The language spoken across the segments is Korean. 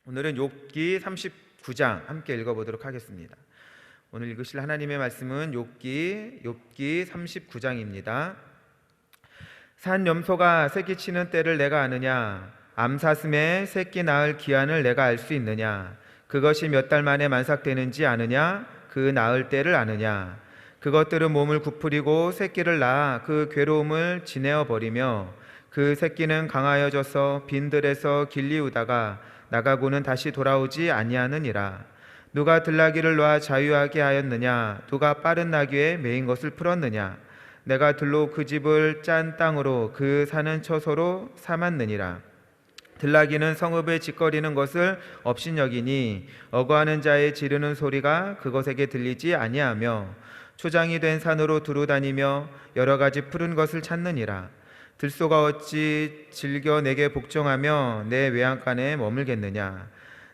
오늘은 욥기 39장 함께 읽어보도록 하겠습니다. 오늘 읽으실 하나님의 말씀은 욥기 39장입니다. 산 염소가 새끼 치는 때를 내가 아느냐? 암사슴의 새끼 낳을 기한을 내가 알 수 있느냐? 그것이 몇 달 만에 만삭되는지 아느냐? 그 낳을 때를 아느냐? 그것들은 몸을 구부리고 새끼를 낳아 그 괴로움을 지내어 버리며 그 새끼는 강하여져서 빈들에서 길리우다가 나가고는 다시 돌아오지 아니하느니라. 누가 들나귀를 놔 자유하게 하였느냐? 누가 빠른 나귀에 매인 것을 풀었느냐? 내가 들로 그 집을 짠 땅으로 그 사는 처소로 삼았느니라. 들나귀는 성읍에 짓거리는 것을 업신여기니 어거하는 자의 지르는 소리가 그것에게 들리지 아니하며 초장이 된 산으로 두루 다니며 여러 가지 푸른 것을 찾느니라. 들소가 어찌 즐겨 내게 복종하며 내 외양간에 머물겠느냐?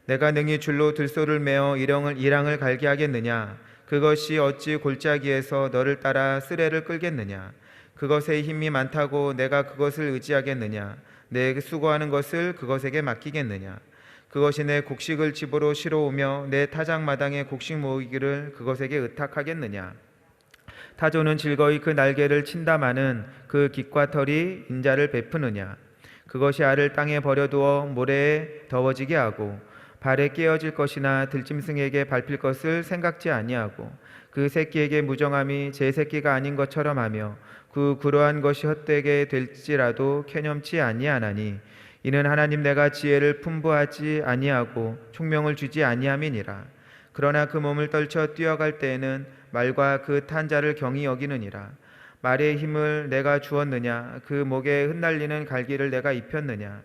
내가 능히 줄로 들소를 메어 이랑을 갈게 하겠느냐? 그것이 어찌 골짜기에서 너를 따라 쓰레를 끌겠느냐? 그것의 힘이 많다고 내가 그것을 의지하겠느냐? 내 수고하는 것을 그것에게 맡기겠느냐? 그것이 내 곡식을 집으로 실어오며 내 타작마당에 곡식 모으기를 그것에게 의탁하겠느냐? 타조는 즐거이 그 날개를 친다마는 그 깃과 털이 인자를 베푸느냐? 그것이 알을 땅에 버려두어 모래에 더워지게 하고 발에 깨어질 것이나 들짐승에게 밟힐 것을 생각지 아니하고 그 새끼에게 무정함이 제 새끼가 아닌 것처럼 하며 그러한 것이 헛되게 될지라도 캐념치 아니하나니 이는 하나님 내가 지혜를 풍부하지 아니하고 총명을 주지 아니함이니라. 그러나 그 몸을 떨쳐 뛰어갈 때에는 말과 그 탄 자를 경히 여기느니라. 말의 힘을 내가 주었느냐? 그 목에 흩날리는 갈기를 내가 입혔느냐?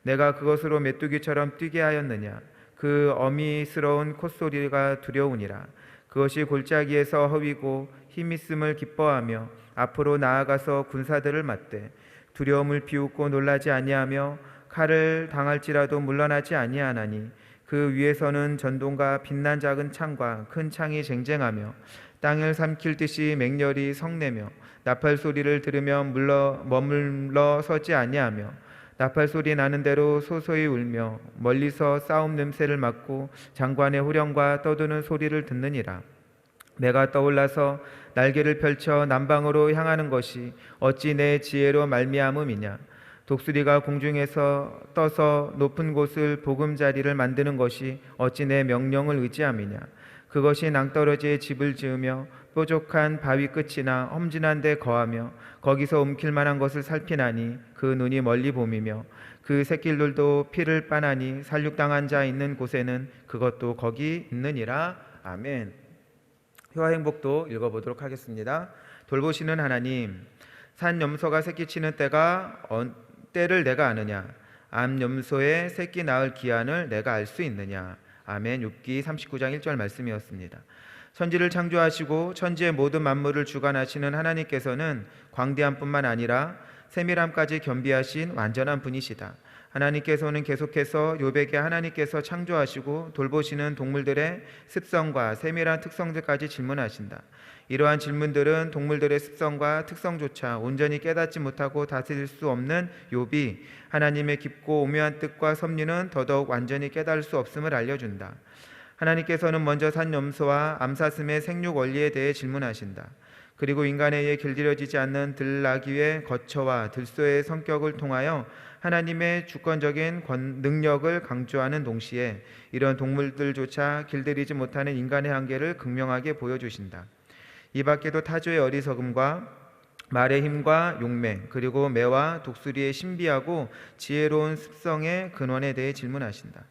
내가 그것으로 메뚜기처럼 뛰게 하였느냐? 그 어미스러운 콧소리가 두려우니라. 그것이 골짜기에서 허위고 힘있음을 기뻐하며 앞으로 나아가서 군사들을 맞대 두려움을 비웃고 놀라지 아니하며 칼을 당할지라도 물러나지 아니하나니 그 위에서는 전동과 빛난 작은 창과 큰 창이 쟁쟁하며 땅을 삼킬 듯이 맹렬히 성내며 나팔 소리를 들으며 머물러 서지 아니하며 나팔 소리 나는 대로 소소히 울며 멀리서 싸움 냄새를 맡고 장관의 후령과 떠드는 소리를 듣느니라. 내가 떠올라서 날개를 펼쳐 남방으로 향하는 것이 어찌 내 지혜로 말미암음이냐? 독수리가 공중에서 떠서 높은 곳을 보금자리를 만드는 것이 어찌 내 명령을 의지함이냐? 그것이 낭떠러지에 집을 지으며 뾰족한 바위 끝이나 험진한 데 거하며 거기서 움킬 만한 것을 살피나니 그 눈이 멀리 봄이며 그 새끼들도 피를 빠나니 살육당한 자 있는 곳에는 그것도 거기 있느니라. 아멘. 효와 행복도 읽어보도록 하겠습니다. 돌보시는 하나님, 산 염소가 새끼 치는 때를 내가 아느냐? 암 염소의 새끼 낳을 기한을 내가 알 수 있느냐? 아멘. 욥기 39장 1절 말씀이었습니다. 천지를 창조하시고 천지의 모든 만물을 주관하시는 하나님께서는 광대한 뿐만 아니라 세밀함까지 겸비하신 완전한 분이시다. 하나님께서는 계속해서 욥에게 하나님께서 창조하시고 돌보시는 동물들의 습성과 세밀한 특성들까지 질문하신다. 이러한 질문들은 동물들의 습성과 특성조차 온전히 깨닫지 못하고 다스릴 수 없는 욥이 하나님의 깊고 오묘한 뜻과 섭리는 더더욱 완전히 깨달을 수 없음을 알려준다. 하나님께서는 먼저 산 염소와 암사슴의 생육 원리에 대해 질문하신다. 그리고 인간에 의해 길들여지지 않는 들나귀의 거처와 들소의 성격을 통하여 하나님의 주권적인 능력을 강조하는 동시에 이런 동물들조차 길들이지 못하는 인간의 한계를 극명하게 보여주신다. 이 밖에도 타조의 어리석음과 말의 힘과 용맹, 그리고 매와 독수리의 신비하고 지혜로운 습성의 근원에 대해 질문하신다.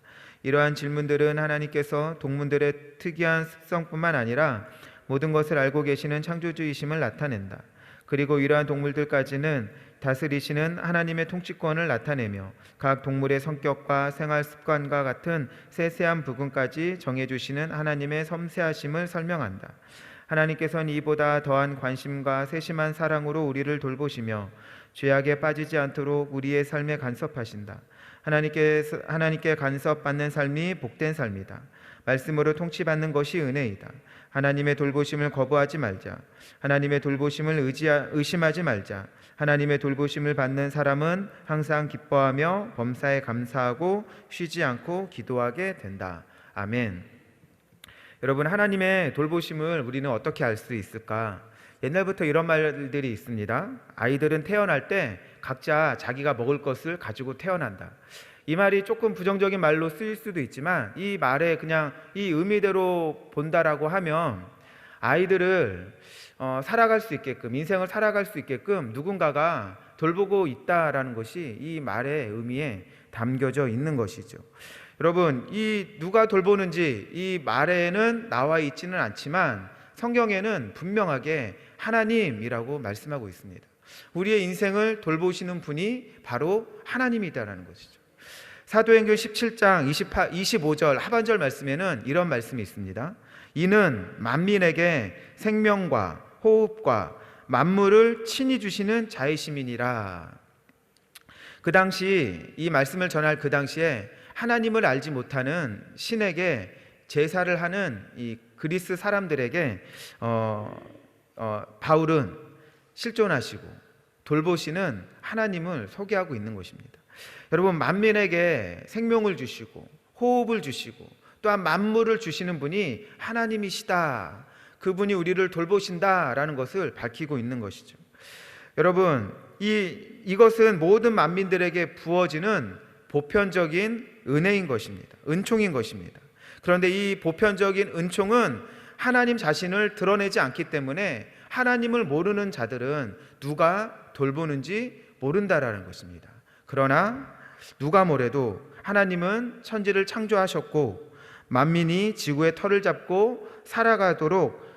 이러한 질문들은 하나님께서 동물들의 특이한 습성뿐만 아니라 모든 것을 알고 계시는 창조주이심을 나타낸다. 그리고 이러한 동물들까지는 다스리시는 하나님의 통치권을 나타내며 각 동물의 성격과 생활 습관과 같은 세세한 부분까지 정해주시는 하나님의 섬세하심을 설명한다. 하나님께서는 이보다 더한 관심과 세심한 사랑으로 우리를 돌보시며 죄악에 빠지지 않도록 우리의 삶에 간섭하신다. 하나님께 간섭받는 삶이 복된 삶이다. 말씀으로 통치받는 것이 은혜이다. 하나님의 돌보심을 거부하지 말자. 하나님의 돌보심을 의심하지 말자. 하나님의 돌보심을 받는 사람은 항상 기뻐하며 범사에 감사하고 쉬지 않고 기도하게 된다. 아멘. 여러분, 하나님의 돌보심을 우리는 어떻게 알 수 있을까? 옛날부터 이런 말들이 있습니다. 아이들은 태어날 때 각자 자기가 먹을 것을 가지고 태어난다. 이 말이 조금 부정적인 말로 쓰일 수도 있지만 이 말에 그냥 이 의미대로 본다라고 하면 아이들을 살아갈 수 있게끔, 인생을 살아갈 수 있게끔 누군가가 돌보고 있다라는 것이 이 말의 의미에 담겨져 있는 것이죠. 여러분, 이 누가 돌보는지 이 말에는 나와 있지는 않지만 성경에는 분명하게 하나님이라고 말씀하고 있습니다. 우리의 인생을 돌보시는 분이 바로 하나님이다라는 것이죠. 사도행전 17장 25절 하반절 말씀에는 이런 말씀이 있습니다. 이는 만민에게 생명과 호흡과 만물을 친히 주시는 자이심이니라. 그 당시 이 말씀을 전할 그 당시에 하나님을 알지 못하는 신에게 제사를 하는 이 그리스 사람들에게 바울은 실존하시고 돌보시는 하나님을 소개하고 있는 것입니다. 여러분, 만민에게 생명을 주시고 호흡을 주시고 또한 만물을 주시는 분이 하나님이시다. 그분이 우리를 돌보신다라는 것을 밝히고 있는 것이죠. 여러분, 이것은 모든 만민들에게 부어지는 보편적인 은혜인 것입니다. 은총인 것입니다. 그런데 이 보편적인 은총은 하나님 자신을 드러내지 않기 때문에 하나님을 모르는 자들은 누가 돌보는지 모른다라는 것입니다. 그러나 누가 뭐래도 하나님은 천지를 창조하셨고 만민이 지구의 털을 잡고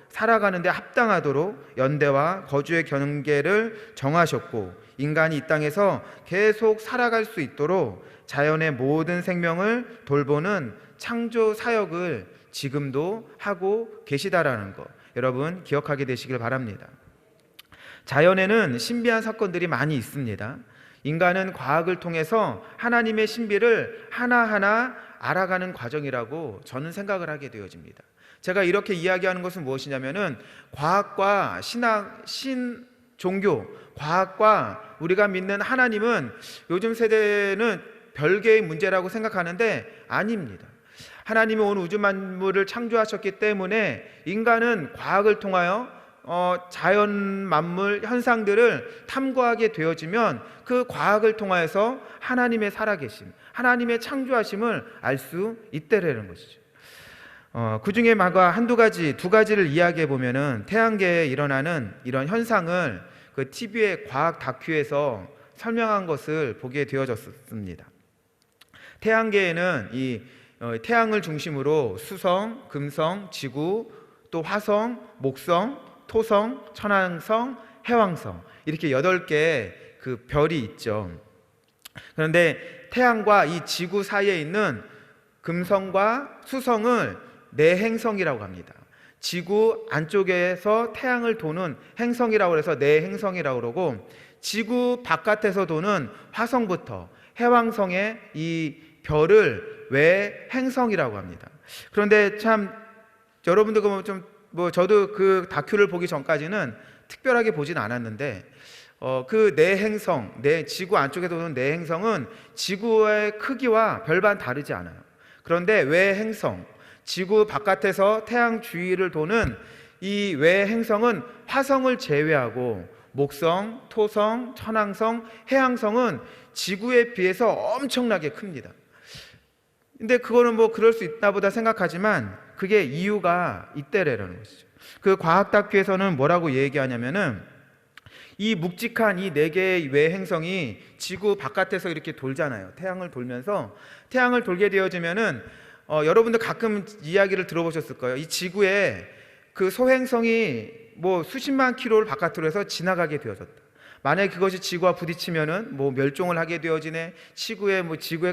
살아가는데 합당하도록 연대와 거주의 경계를 정하셨고 인간이 이 땅에서 계속 살아갈 수 있도록 자연의 모든 생명을 돌보는 창조 사역을 지금도 하고 계시다라는 것, 여러분 기억하게 되시길 바랍니다. 자연에는 신비한 사건들이 많이 있습니다. 인간은 과학을 통해서 하나님의 신비를 하나하나 알아가는 과정이라고 저는 생각을 하게 되어집니다. 제가 이렇게 이야기하는 것은 무엇이냐면은 과학과 종교, 과학과 우리가 믿는 하나님은 요즘 세대는 별개의 문제라고 생각하는데 아닙니다. 하나님이 온 우주 만물을 창조하셨기 때문에 인간은 과학을 통하여 자연 만물 현상들을 탐구하게 되어지면 그 과학을 통하여서 하나님의 살아계심, 하나님의 창조하심을 알 수 있다라는 것이죠. 그 중에 두 가지를 이야기해 보면은 태양계에 일어나는 이런 현상을 그 TV의 과학 다큐에서 설명한 것을 보게 되어졌습니다. 태양계에는 이 태양을 중심으로 수성, 금성, 지구, 또 화성, 목성, 토성, 천왕성, 해왕성 이렇게 8개의 그 별이 있죠. 그런데 태양과 이 지구 사이에 있는 금성과 수성을 내행성이라고 합니다. 지구 안쪽에서 태양을 도는 행성이라고 해서 내행성이라고 그러고 지구 바깥에서 도는 화성부터 해왕성의 이 별을 외행성이라고 합니다. 그런데 참 여러분들 저도 그 다큐를 보기 전까지는 특별하게 보진 않았는데 그 내행성, 지구 안쪽에 도는 내행성은 지구의 크기와 별반 다르지 않아요. 그런데 외행성, 지구 바깥에서 태양 주위를 도는 이 외행성은 화성을 제외하고 목성, 토성, 천왕성, 해왕성은 지구에 비해서 엄청나게 큽니다. 근데 그거는 그럴 수 있나 보다 생각하지만 그게 이유가 있대라는 것이죠. 그 과학 다큐에서는 뭐라고 얘기하냐면은 이 묵직한 이 4개의 외행성이 지구 바깥에서 이렇게 돌잖아요. 태양을 돌면서 태양을 돌게 되어지면은 여러분들 가끔 이야기를 들어보셨을 거예요. 이 지구에 그 소행성이 수십만 킬로를 바깥으로 해서 지나가게 되어졌다. 만약에 그것이 지구와 부딪히면은 멸종을 하게 되어지네, 지구에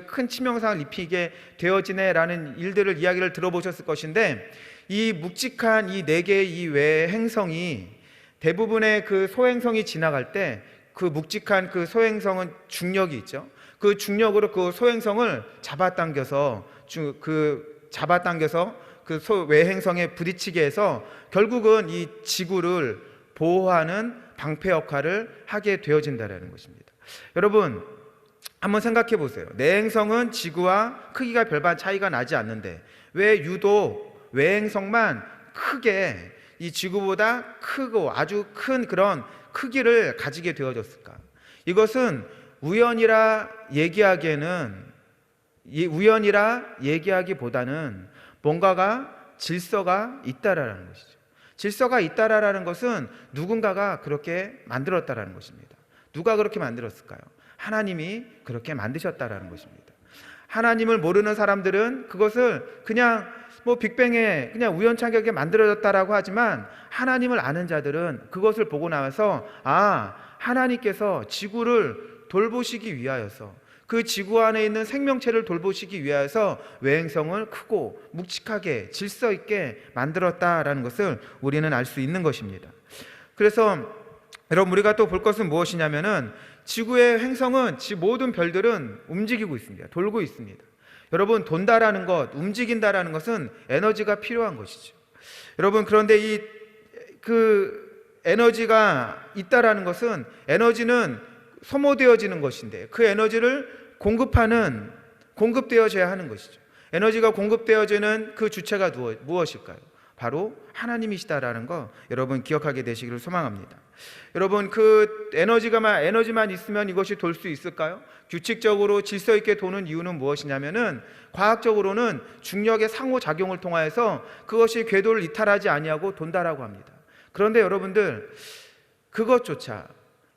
큰 치명상을 입히게 되어지네라는 이야기를 들어보셨을 것인데 이 묵직한 이 4개의 이 외행성이 대부분의 그 소행성이 지나갈 때 그 묵직한 그 소행성은 중력이 있죠. 그 중력으로 그 소행성을 잡아당겨서 그 외행성에 부딪히게 해서 결국은 이 지구를 보호하는 방패 역할을 하게 되어진다는 것입니다. 여러분, 한번 생각해 보세요. 내 행성은 지구와 크기가 별반 차이가 나지 않는데 왜 유독 외행성만 크게 이 지구보다 크고 아주 큰 그런 크기를 가지게 되어졌을까? 이것은 우연이라 얘기하기보다는 뭔가가 질서가 있다라는 것이죠. 질서가 있다라는 것은 누군가가 그렇게 만들었다라는 것입니다. 누가 그렇게 만들었을까요? 하나님이 그렇게 만드셨다라는 것입니다. 하나님을 모르는 사람들은 그것을 그냥 빅뱅에 그냥 우연찮게 만들어졌다라고 하지만, 하나님을 아는 자들은 그것을 보고 나서 하나님께서 지구를 돌보시기 위하여서, 그 지구 안에 있는 생명체를 돌보시기 위하여서 외행성을 크고 묵직하게 질서 있게 만들었다라는 것을 우리는 알 수 있는 것입니다. 그래서 여러분, 우리가 또 볼 것은 무엇이냐면은 지구의 행성은, 모든 별들은 움직이고 있습니다. 돌고 있습니다. 여러분, 돈다라는 것, 움직인다라는 것은 에너지가 필요한 것이죠. 여러분, 그런데 에너지가 있다라는 것은, 에너지는 소모되어지는 것인데 그 에너지를 공급되어져야 하는 것이죠. 에너지가 공급되어지는 그 주체가 무엇일까요? 바로 하나님이시다라는 거 여러분 기억하게 되시기를 소망합니다. 여러분, 그 에너지만 있으면 이것이 돌 수 있을까요? 규칙적으로 질서 있게 도는 이유는 무엇이냐면은, 과학적으로는 중력의 상호작용을 통하여서 그것이 궤도를 이탈하지 아니하고 돈다라고 합니다. 그런데 여러분들, 그것조차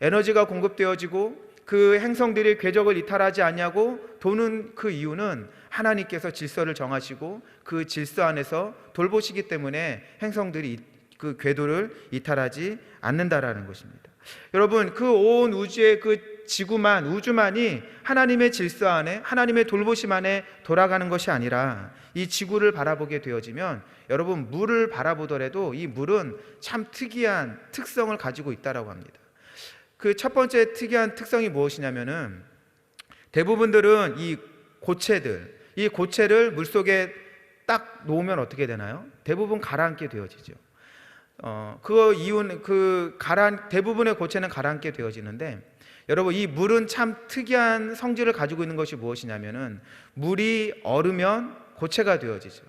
에너지가 공급되어지고 그 행성들이 궤적을 이탈하지 않냐고 도는 그 이유는 하나님께서 질서를 정하시고 그 질서 안에서 돌보시기 때문에 행성들이 그 궤도를 이탈하지 않는다라는 것입니다. 여러분, 그 온 우주의 그 우주만이 하나님의 질서 안에, 하나님의 돌보심 안에 돌아가는 것이 아니라, 이 지구를 바라보게 되어지면 여러분, 물을 바라보더라도 이 물은 참 특이한 특성을 가지고 있다라고 합니다. 그 첫 번째 특이한 특성이 무엇이냐면은, 대부분들은 이 고체를 물속에 딱 놓으면 어떻게 되나요? 대부분 가라앉게 되어지죠. 그 이유는 대부분의 고체는 가라앉게 되어지는데, 여러분, 이 물은 참 특이한 성질을 가지고 있는 것이 무엇이냐면은, 물이 얼으면 고체가 되어지죠.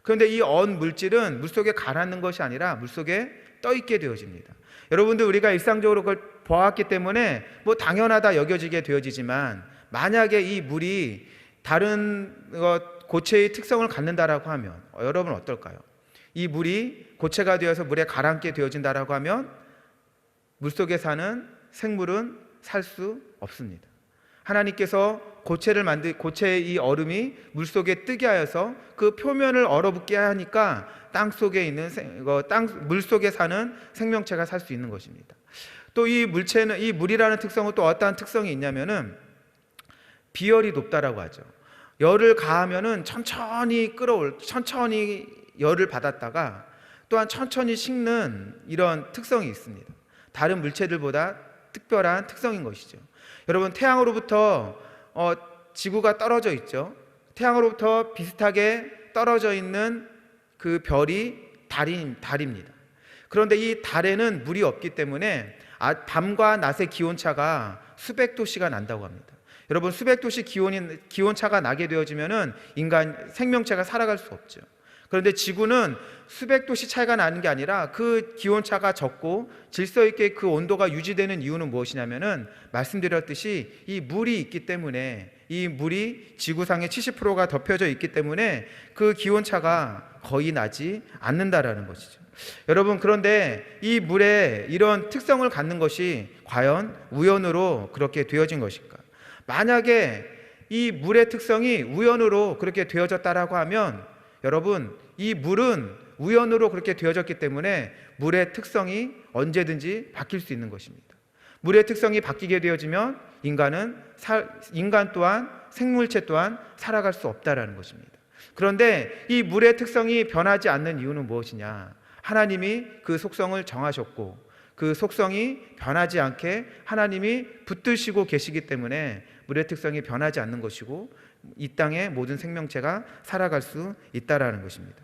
그런데 이 얼 물질은 물속에 가라앉는 것이 아니라 물속에 떠 있게 되어집니다. 여러분들, 우리가 일상적으로 그걸 보았기 때문에 당연하다 여겨지게 되어지지만, 만약에 이 물이 다른 고체의 특성을 갖는다라고 하면 여러분 어떨까요? 이 물이 고체가 되어서 물에 가라앉게 되어진다라고 하면 물속에 사는 생물은 살 수 없습니다. 하나님께서 고체의 이 얼음이 물속에 뜨게 하여서 그 표면을 얼어붙게 하니까 물속에 사는 생명체가 살 수 있는 것입니다. 또 이 물이라는 특성은 또 어떠한 특성이 있냐면은, 비열이 높다라고 하죠. 열을 가하면은 천천히 열을 받았다가 또한 천천히 식는 이런 특성이 있습니다. 다른 물체들보다 특별한 특성인 것이죠. 여러분, 태양으로부터 지구가 떨어져 있죠. 태양으로부터 비슷하게 떨어져 있는 그 별이 달입니다. 그런데 이 달에는 물이 없기 때문에 밤과 낮의 기온차가 수백 도씨가 난다고 합니다. 여러분, 수백 도씨 기온차가 나게 되어지면은 생명체가 살아갈 수 없죠. 그런데 지구는 수백 도씨 차이가 나는 게 아니라 그 기온차가 적고 질서 있게 그 온도가 유지되는 이유는 무엇이냐면은, 말씀드렸듯이 이 물이 있기 때문에, 이 물이 지구상의 70%가 덮여져 있기 때문에 그 기온차가 거의 나지 않는다라는 것이죠. 여러분, 그런데 이 물에 이런 특성을 갖는 것이 과연 우연으로 그렇게 되어진 것일까? 만약에 이 물의 특성이 우연으로 그렇게 되어졌다라고 하면, 여러분, 이 물은 우연으로 그렇게 되어졌기 때문에 물의 특성이 언제든지 바뀔 수 있는 것입니다. 물의 특성이 바뀌게 되어지면 인간 또한, 생물체 또한 살아갈 수 없다라는 것입니다. 그런데 이 물의 특성이 변하지 않는 이유는 무엇이냐? 하나님이 그 속성을 정하셨고 그 속성이 변하지 않게 하나님이 붙드시고 계시기 때문에 물의 특성이 변하지 않는 것이고 이 땅의 모든 생명체가 살아갈 수 있다라는 것입니다.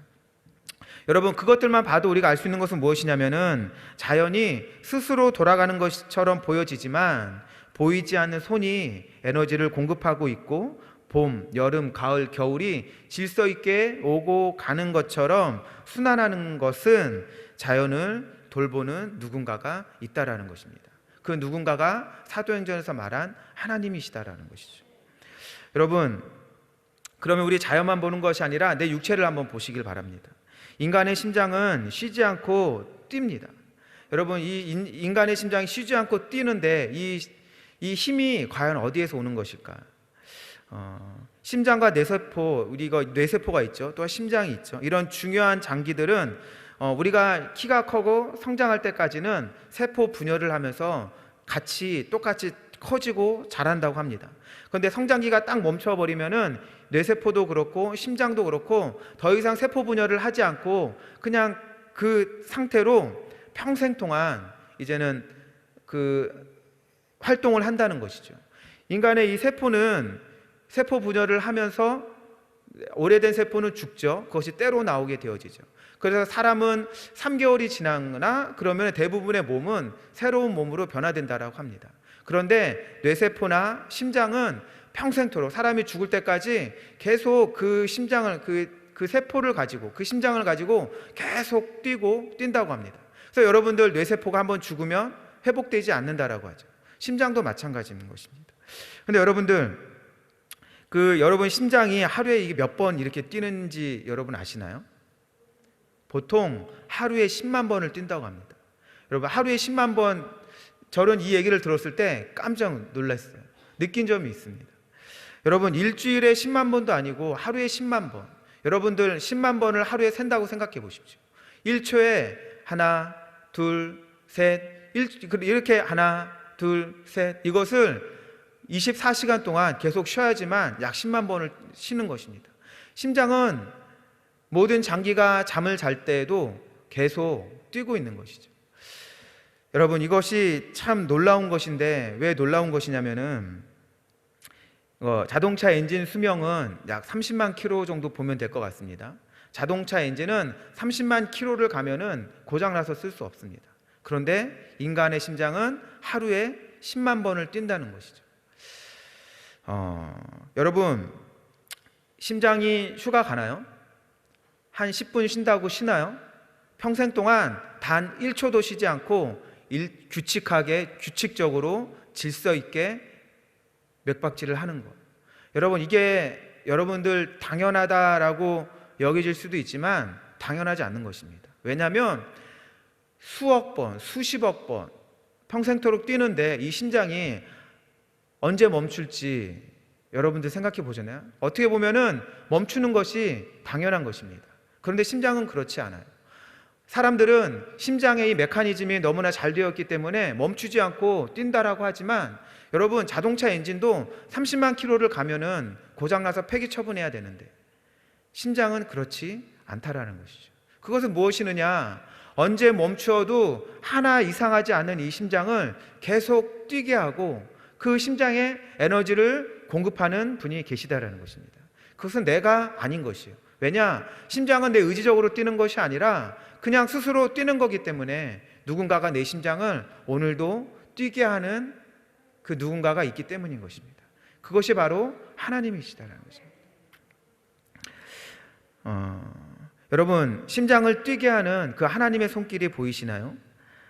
여러분, 그것들만 봐도 우리가 알 수 있는 것은 무엇이냐면은 자연이 스스로 돌아가는 것처럼 보여지지만 보이지 않는 손이 에너지를 공급하고 있고 봄, 여름, 가을, 겨울이 질서 있게 오고 가는 것처럼 순환하는 것은 자연을 돌보는 누군가가 있다라는 것입니다. 그 누군가가 사도행전에서 말한 하나님이시다라는 것이죠. 여러분, 그러면 우리 자연만 보는 것이 아니라 내 육체를 한번 보시길 바랍니다. 인간의 심장은 쉬지 않고 뜁니다. 여러분, 이 인간의 심장이 쉬지 않고 뛰는데 이 힘이 과연 어디에서 오는 것일까? 심장과 뇌세포, 우리가 뇌세포가 있죠. 또 심장이 있죠. 이런 중요한 장기들은 우리가 키가 크고 성장할 때까지는 세포 분열을 하면서 똑같이 커지고 자란다고 합니다. 그런데 성장기가 딱 멈춰버리면은 뇌세포도 그렇고 심장도 그렇고 더 이상 세포 분열을 하지 않고 그냥 그 상태로 평생 동안 이제는 그 활동을 한다는 것이죠. 인간의 이 세포는 세포 분열을 하면서 오래된 세포는 죽죠. 그것이 때로 나오게 되어지죠. 그래서 사람은 3개월이 지나거나 그러면 대부분의 몸은 새로운 몸으로 변화된다라고 합니다. 그런데 뇌세포나 심장은 평생토록 사람이 죽을 때까지 계속 그 심장을 그 세포를 가지고 그 심장을 가지고 계속 뛴다고 합니다. 그래서 여러분들 뇌세포가 한번 죽으면 회복되지 않는다라고 하죠. 심장도 마찬가지인 것입니다. 그런데 여러분들 여러분 심장이 하루에 이게 몇 번 이렇게 뛰는지 여러분 아시나요? 보통 하루에 10만 번을 뛴다고 합니다. 여러분, 하루에 10만 번, 저는 이 얘기를 들었을 때 깜짝 놀랐어요. 느낀 점이 있습니다. 여러분, 일주일에 10만 번도 아니고 하루에 10만 번. 여러분들 10만 번을 하루에 샌다고 생각해 보십시오. 1초에 하나, 둘, 셋, 이렇게 하나, 둘, 셋. 이것을 24시간 동안 계속 쉬어야지만 약 10만 번을 쉬는 것입니다. 심장은 모든 장기가 잠을 잘 때에도 계속 뛰고 있는 것이죠. 여러분, 이것이 참 놀라운 것인데 왜 놀라운 것이냐면은 자동차 엔진 수명은 약 30만 킬로 정도 보면 될 것 같습니다. 자동차 엔진은 30만 킬로를 가면은 고장나서 쓸 수 없습니다. 그런데 인간의 심장은 하루에 10만 번을 뛴다는 것이죠. 여러분, 심장이 휴가 가나요? 한 10분 쉰다고 쉬나요? 평생 동안 단 1초도 쉬지 않고 규칙적으로 질서 있게 맥박질을 하는 것. 여러분, 이게 여러분들 당연하다라고 여겨질 수도 있지만 당연하지 않는 것입니다. 왜냐하면 수억 번, 수십억 번 평생토록 뛰는데 이 심장이 언제 멈출지 여러분들 생각해 보잖아요. 어떻게 보면은 멈추는 것이 당연한 것입니다. 그런데 심장은 그렇지 않아요. 사람들은 심장의 이 메커니즘이 너무나 잘 되었기 때문에 멈추지 않고 뛴다라고 하지만 여러분, 자동차 엔진도 30만 킬로를 가면은 고장나서 폐기 처분해야 되는데 심장은 그렇지 않다라는 것이죠. 그것은 무엇이느냐? 언제 멈추어도 하나 이상하지 않은 이 심장을 계속 뛰게 하고 그 심장에 에너지를 공급하는 분이 계시다라는 것입니다. 그것은 내가 아닌 것이에요. 왜냐? 심장은 내 의지적으로 뛰는 것이 아니라 그냥 스스로 뛰는 거기 때문에 누군가가 내 심장을 오늘도 뛰게 하는 그 누군가가 있기 때문인 것입니다. 그것이 바로 하나님이시다라는 것입니다. 여러분, 심장을 뛰게 하는 그 하나님의 손길이 보이시나요?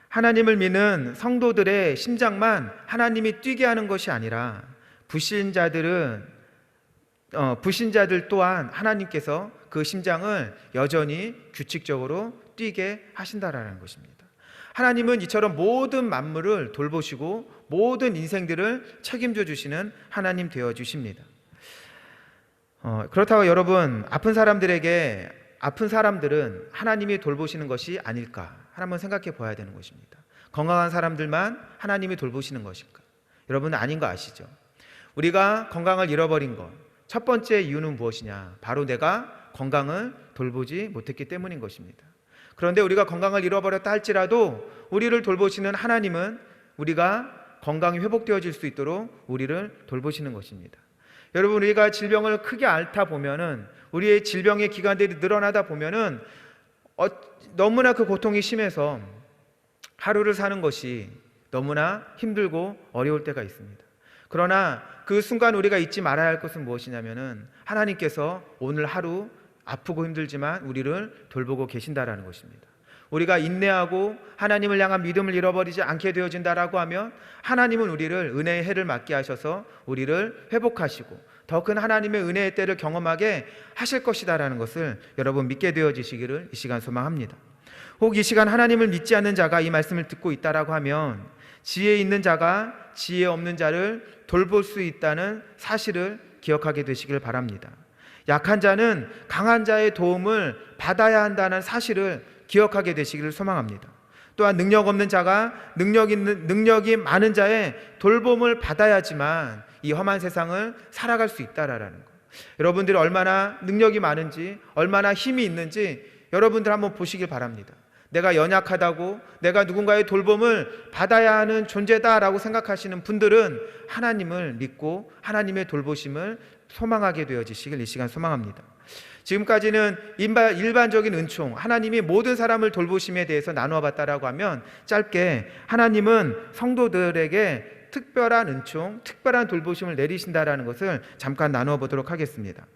하나님을 믿는 성도들의 심장만 하나님이 뛰게 하는 것이 아니라 불신자들 또한 하나님께서 그 심장을 여전히 규칙적으로 뛰게 하신다라는 것입니다. 하나님은 이처럼 모든 만물을 돌보시고 모든 인생들을 책임져 주시는 하나님 되어 주십니다. 그렇다고 여러분, 아픈 사람들은 하나님이 돌보시는 것이 아닐까 한번 생각해 봐야 되는 것입니다. 건강한 사람들만 하나님이 돌보시는 것일까? 여러분, 아닌 거 아시죠? 우리가 건강을 잃어버린 것, 첫 번째 이유는 무엇이냐? 바로 내가 건강을 돌보지 못했기 때문인 것입니다. 그런데 우리가 건강을 잃어버렸다 할지라도 우리를 돌보시는 하나님은 우리가 건강이 회복되어질 수 있도록 우리를 돌보시는 것입니다. 여러분, 우리가 질병을 크게 앓다 보면은, 우리의 질병의 기간들이 늘어나다 보면은 너무나 그 고통이 심해서 하루를 사는 것이 너무나 힘들고 어려울 때가 있습니다. 그러나 그 순간 우리가 잊지 말아야 할 것은 무엇이냐면은 하나님께서 오늘 하루 아프고 힘들지만 우리를 돌보고 계신다라는 것입니다. 우리가 인내하고 하나님을 향한 믿음을 잃어버리지 않게 되어진다라고 하면 하나님은 우리를 은혜의 해를 맞게 하셔서 우리를 회복하시고 더 큰 하나님의 은혜의 때를 경험하게 하실 것이다라는 것을 여러분 믿게 되어지시기를 이 시간 소망합니다. 혹 이 시간 하나님을 믿지 않는 자가 이 말씀을 듣고 있다라고 하면 지혜 있는 자가 지혜 없는 자를 돌볼 수 있다는 사실을 기억하게 되시길 바랍니다. 약한 자는 강한 자의 도움을 받아야 한다는 사실을 기억하게 되시기를 소망합니다. 또한 능력 없는 자가 능력이 많은 자의 돌봄을 받아야지만 이 험한 세상을 살아갈 수 있다라는 것. 여러분들이 얼마나 능력이 많은지, 얼마나 힘이 있는지 여러분들 한번 보시길 바랍니다. 내가 연약하다고, 내가 누군가의 돌봄을 받아야 하는 존재다라고 생각하시는 분들은 하나님을 믿고 하나님의 돌보심을 소망하게 되어지시길 이 시간 소망합니다. 지금까지는 일반적인 은총, 하나님이 모든 사람을 돌보심에 대해서 나누어 봤다라고 하면 짧게 하나님은 성도들에게 특별한 은총, 특별한 돌보심을 내리신다라는 것을 잠깐 나누어 보도록 하겠습니다.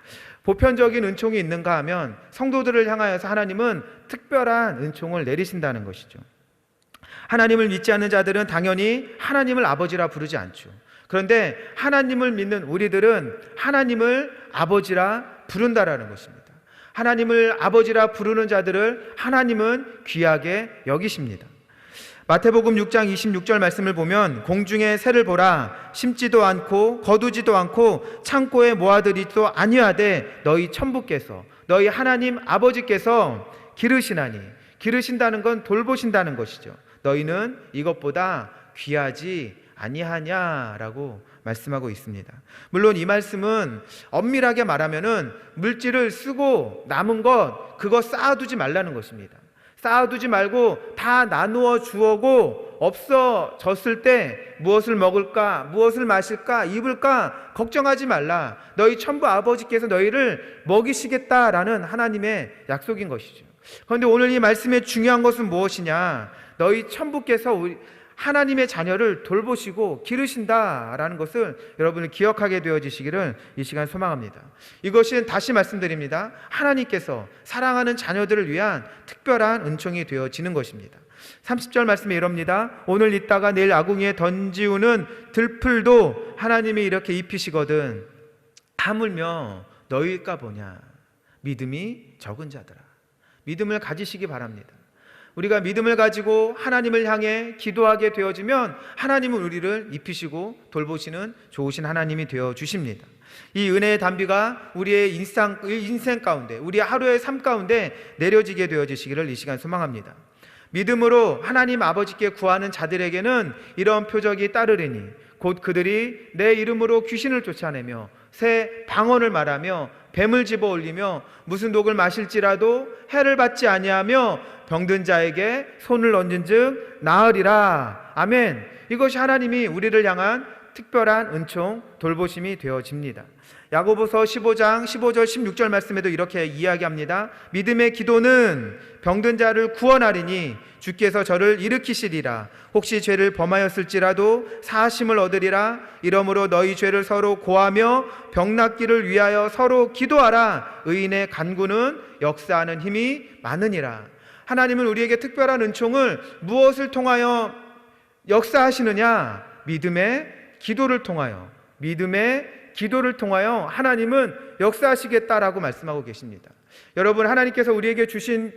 보편적인 은총이 있는가 하면 성도들을 향하여서 하나님은 특별한 은총을 내리신다는 것이죠. 하나님을 믿지 않는 자들은 당연히 하나님을 아버지라 부르지 않죠. 그런데 하나님을 믿는 우리들은 하나님을 아버지라 부른다라는 것입니다. 하나님을 아버지라 부르는 자들을 하나님은 귀하게 여기십니다. 마태복음 6장 26절 말씀을 보면 공중의 새를 보라, 심지도 않고 거두지도 않고 창고에 모아들이지도 아니하되 너희 천부께서, 너희 하나님 아버지께서 기르시나니, 기르신다는 건 돌보신다는 것이죠. 너희는 이것보다 귀하지 아니하냐라고 말씀하고 있습니다. 물론 이 말씀은 엄밀하게 말하면은 물질을 쓰고 남은 것 그거 쌓아두지 말라는 것입니다. 쌓아두지 말고 다 나누어 주어고 없어졌을 때 무엇을 먹을까, 무엇을 마실까, 입을까 걱정하지 말라. 너희 천부 아버지께서 너희를 먹이시겠다라는 하나님의 약속인 것이죠. 그런데 오늘 이 말씀의 중요한 것은 무엇이냐? 너희 천부께서 하나님의 자녀를 돌보시고 기르신다라는 것을 여러분이 기억하게 되어지시기를 이 시간 소망합니다. 이것은 다시 말씀드립니다. 하나님께서 사랑하는 자녀들을 위한 특별한 은총이 되어지는 것입니다. 30절 말씀에 이럽니다. 오늘 있다가 내일 아궁이에 던지우는 들풀도 하나님이 이렇게 입히시거든 하물며 너희일까 보냐. 믿음이 적은 자들아. 믿음을 가지시기 바랍니다. 우리가 믿음을 가지고 하나님을 향해 기도하게 되어지면 하나님은 우리를 입히시고 돌보시는 좋으신 하나님이 되어 주십니다. 이 은혜의 단비가 우리의 인생 가운데, 우리의 하루의 삶 가운데 내려지게 되어지시기를 이 시간 소망합니다. 믿음으로 하나님 아버지께 구하는 자들에게는 이런 표적이 따르리니 곧 그들이 내 이름으로 귀신을 쫓아내며 새 방언을 말하며 뱀을 집어 올리며 무슨 독을 마실지라도 해를 받지 아니하며 병든 자에게 손을 얹은 즉 나으리라. 아멘. 이것이 하나님이 우리를 향한 특별한 은총, 돌보심이 되어집니다. 야고보서 15장 15절 16절 말씀에도 이렇게 이야기합니다. 믿음의 기도는 병든 자를 구원하리니 주께서 저를 일으키시리라. 혹시 죄를 범하였을지라도 사하심을 얻으리라. 이러므로 너희 죄를 서로 고하며 병 낫기를 위하여 서로 기도하라. 의인의 간구는 역사하는 힘이 많으니라. 하나님은 우리에게 특별한 은총을 무엇을 통하여 역사하시느냐? 믿음의 기도를 통하여, 믿음의 기도를 통하여 하나님은 역사하시겠다라고 말씀하고 계십니다. 여러분, 하나님께서 우리에게 주신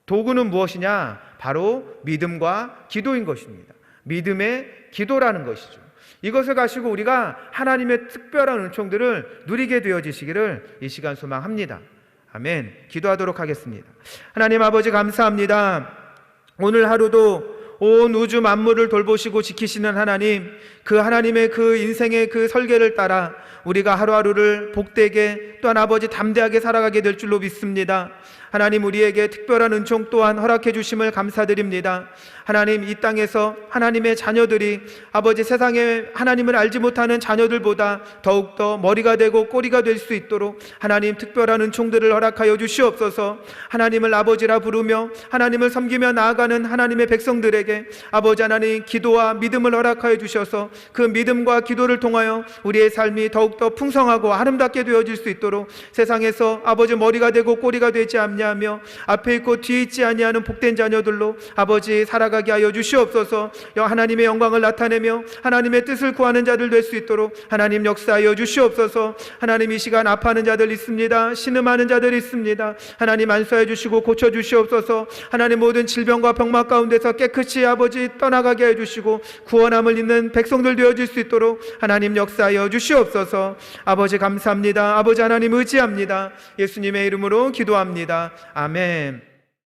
도구는 무엇이냐? 바로 믿음과 기도인 것입니다. 믿음의 기도라는 것이죠. 이것을 가지고 우리가 하나님의 특별한 은총들을 누리게 되어지시기를 이 시간 소망합니다. 아멘. 기도하도록 하겠습니다. 하나님 아버지 감사합니다. 오늘 하루도 온 우주 만물을 돌보시고 지키시는 하나님, 그 하나님의 그 인생의 그 설계를 따라 우리가 하루하루를 복되게 또한 아버지 담대하게 살아가게 될 줄로 믿습니다. 하나님, 우리에게 특별한 은총 또한 허락해 주심을 감사드립니다. 하나님, 이 땅에서 하나님의 자녀들이 아버지 세상에 하나님을 알지 못하는 자녀들보다 더욱더 머리가 되고 꼬리가 될 수 있도록 하나님 특별한 은총들을 허락하여 주시옵소서. 하나님을 아버지라 부르며 하나님을 섬기며 나아가는 하나님의 백성들에게 아버지 하나님 기도와 믿음을 허락하여 주셔서 그 믿음과 기도를 통하여 우리의 삶이 더욱더 풍성하고 아름답게 되어질 수 있도록 세상에서 아버지 머리가 되고 꼬리가 되지 않냐며 앞에 있고 뒤에 있지 아니하는 복된 자녀들로 아버지 살아가게 하여 주시옵소서. 하나님의 영광을 나타내며 하나님의 뜻을 구하는 자들 될 수 있도록 하나님 역사하여 주시옵소서. 하나님, 이 시간 아파하는 자들 있습니다. 신음하는 자들 있습니다. 하나님 안수해 주시고 고쳐 주시옵소서. 하나님, 모든 질병과 병막 가운데서 깨끗이 아버지 떠나가게 해 주시고 구원함을 잇는 백성들 되어질 수 있도록 하나님 역사하여 주시옵소서. 아버지 감사합니다. 아버지 하나님 의지합니다. 예수님의 이름으로 기도합니다. 아멘.